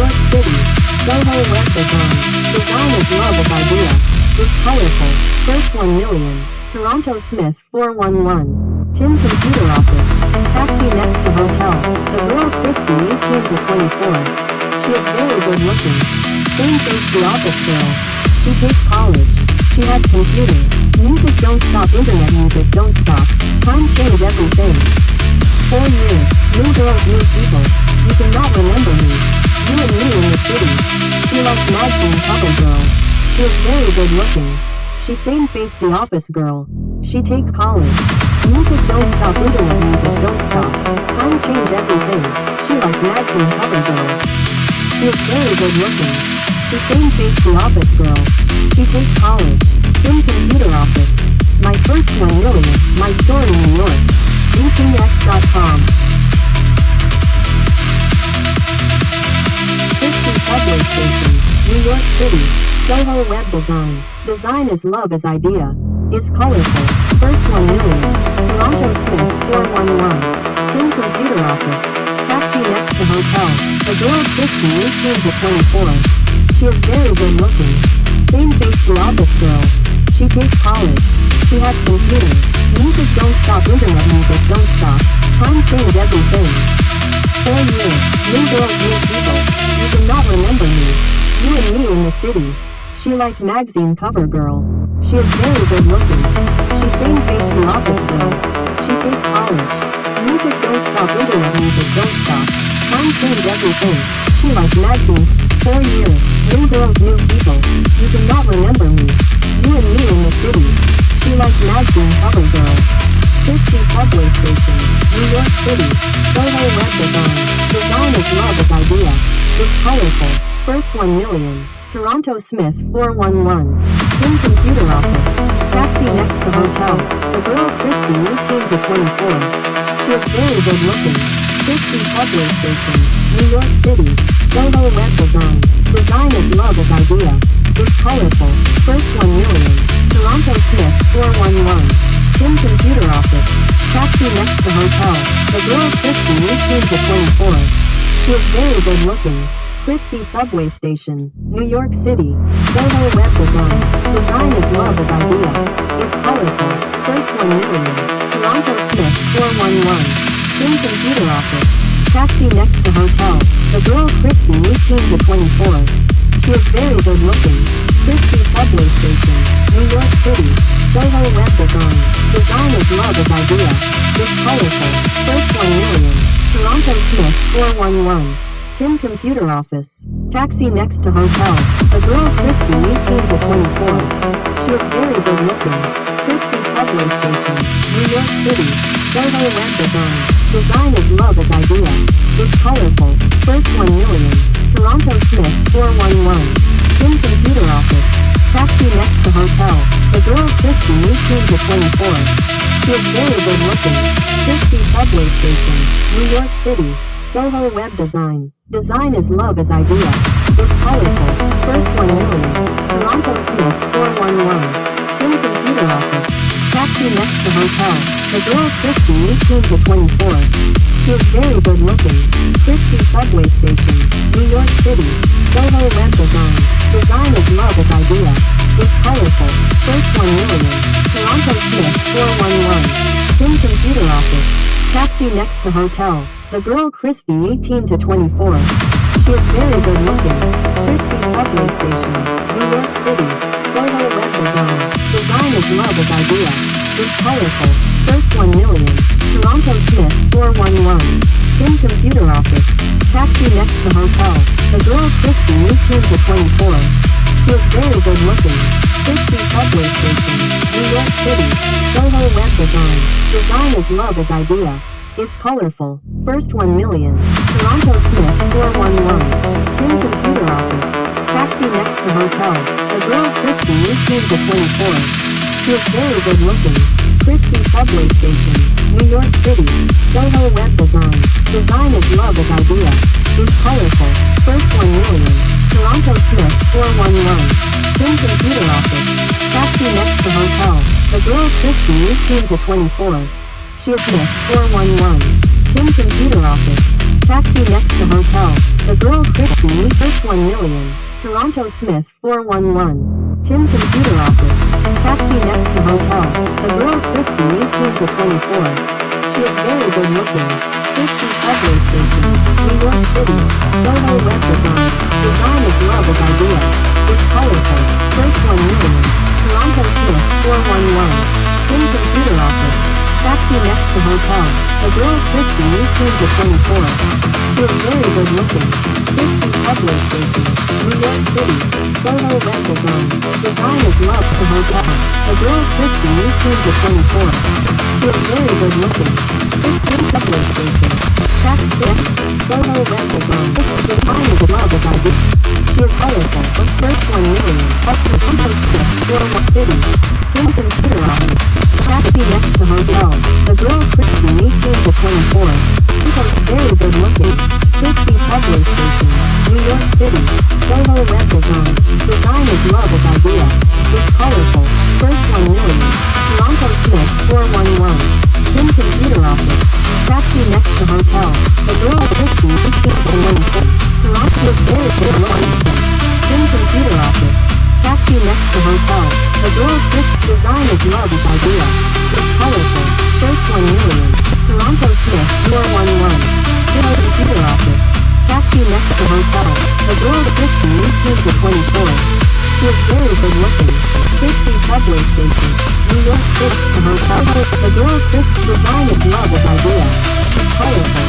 York City, Soho Web Design. Design is love as idea. Is colorful. First 1 million. Toronto Smith 411. Tim Computer Office. Taxi next to hotel. The girl Christy 18 to 24. She is very good looking. Same face the office girl. She takes college. She has computer. Music don't stop. Internet music don't stop. Time change everything. 4 years. New girls, new people. You cannot remember me. You and me in the city. She likes magazine cover girl. She is very good looking. She same face the office girl. She take college. Music don't stop. Internet music don't stop. Time change everything. She like magazine cover girl. She is very good looking. She same face the office girl. She take college. Tim Computer Office. My first 1 million. My store in New York. VPX.com. Christie Subway Station, New York City. Soho Web Design. Design is love as idea. Is colorful. First 1 million. Toronto Smith 411. Tim Computer Office. Taxi next to hotel. The girl Christy 18 to 24. She is very good looking. Same face the office girl. She takes college. She has computer. Music don't stop. Internet music don't stop. Time change everything. 4 years. New girls, new people. You cannot remember me. You and me in the city. She like magazine cover girl. She is very good looking. She same face the office girl. She take college. Music don't stop. Internet music don't stop. Time change everything. She like magazine. 4 years. New girls, new people. You cannot remember me. You and me in the city. She like magazine cover girl. Christie Subway Station, New York City. Soho Web Design. Design is love as idea. Is colorful. First 1 million. Toronto Smith 411. Tim Computer Office. Taxi next to hotel. The girl Christy 18 to 24. She is very good looking. Christie Subway Station, New York City. Soho Web Design. Design is love as idea. Is colorful. First 1 million. Toronto Smith 411. Tim Computer Office. Taxi next to hotel. The girl Christy 18 to 24. She is very good looking. Christie Subway Station, New York City. Soho Web Design. Design is love as idea. Is colorful. First 1 million. Toronto Smith 411. Tim Computer Office. Taxi next to hotel. The girl Christy 18 to 24. She is very good looking. Christie Subway Station, New York City. Soho Web Design. Design is love as idea. Is colorful. First 1 million. Toronto Smith 411. Tim Computer Office. Taxi next to hotel. The girl Christy 18 to 24. She is very good looking. Christie Subway Station, New York City. Soho Web Design. Design is love as idea. Is colorful. First 1 million. Toronto Smith 411. Tim Computer Office. Taxi next to hotel. The girl Christy 18 to 24. She is very good looking. Christie Subway Station, New York City. Soho Web Design. Design is love as idea. Is colorful. First 1 million. Toronto Smith 411. Tim Computer Office. Taxi next to hotel. The girl Christy 18 to 24. She is very good looking. Christie Subway Station, New York City. Soho Web Design. Design is love as idea. Is colorful. First 1 million. Toronto Smith 411. Tim Computer Office. Taxi next to hotel. The girl Christy 18 to 24. She is very good looking. Christie Subway Station, New York City. Soho Web Design. Design is love as idea. Is colorful. First 1 million. Toronto Smith 411. Tim Computer Office. Taxi next to hotel. The girl Christy 18 to 24. She is very good looking. Christie Subway Station, New York City. Soho Web Design. Design is love as idea. Is colorful. First 1 million. Toronto Smith 411. Tim Computer Office. Taxi next to hotel. The girl Christy 18 to 24. She is very good looking. Christie Subway Station, New York City. Soho Web Design. Design is love as idea. Is colorful. First 1 million. Toronto Smith 411. Tim Computer Office. Taxi next to hotel. The girl Christy 18 to 24. She is Smith 411. Tim Computer Office. Taxi next to hotel. The girl Christy meets first 1 million. Toronto Smith 411. Tim computer office. Taxi next to hotel. The girl Christy 18 to 24. She is very good looking. Christy subway station. New York City. Soho Web Design. Design is love as idea. Is colorful. First 1 million. Toronto Smith 411. Tim computer office. Taxi next to hotel. The girl Christy 18 to 24. She is very good looking. Christy subway station. New York City. Soho Web Design. Design is love to hotel. The girl Christy 18 to 24. She is very good looking. Christy subway station. Taxi. Soho Web Design. Design is love as idea. She is colorful. First 1 million. Toronto Smith 411 City. Tim computer office. Taxi next to hotel. The girl Christy 18 to 24. She is very good looking. Christy subway station. New York City. Soho Web Design. Design is love as idea. Is colorful. First 1 million. Toronto Smith 411. Tim computer office. Taxi next to hotel. The girl Christy 18 to 24. Toronto is very good looking. Tim computer office. Taxi next to hotel. The girl Christy. Design is love as idea. Is colorful. First 1 million. Toronto Smith 411. Tim computer office. Taxi next to hotel. The girl Christy 18 to 24. She is very good looking. Christy subway station. New York City to hotel. The girl Christy. Design is love as idea. Is colorful.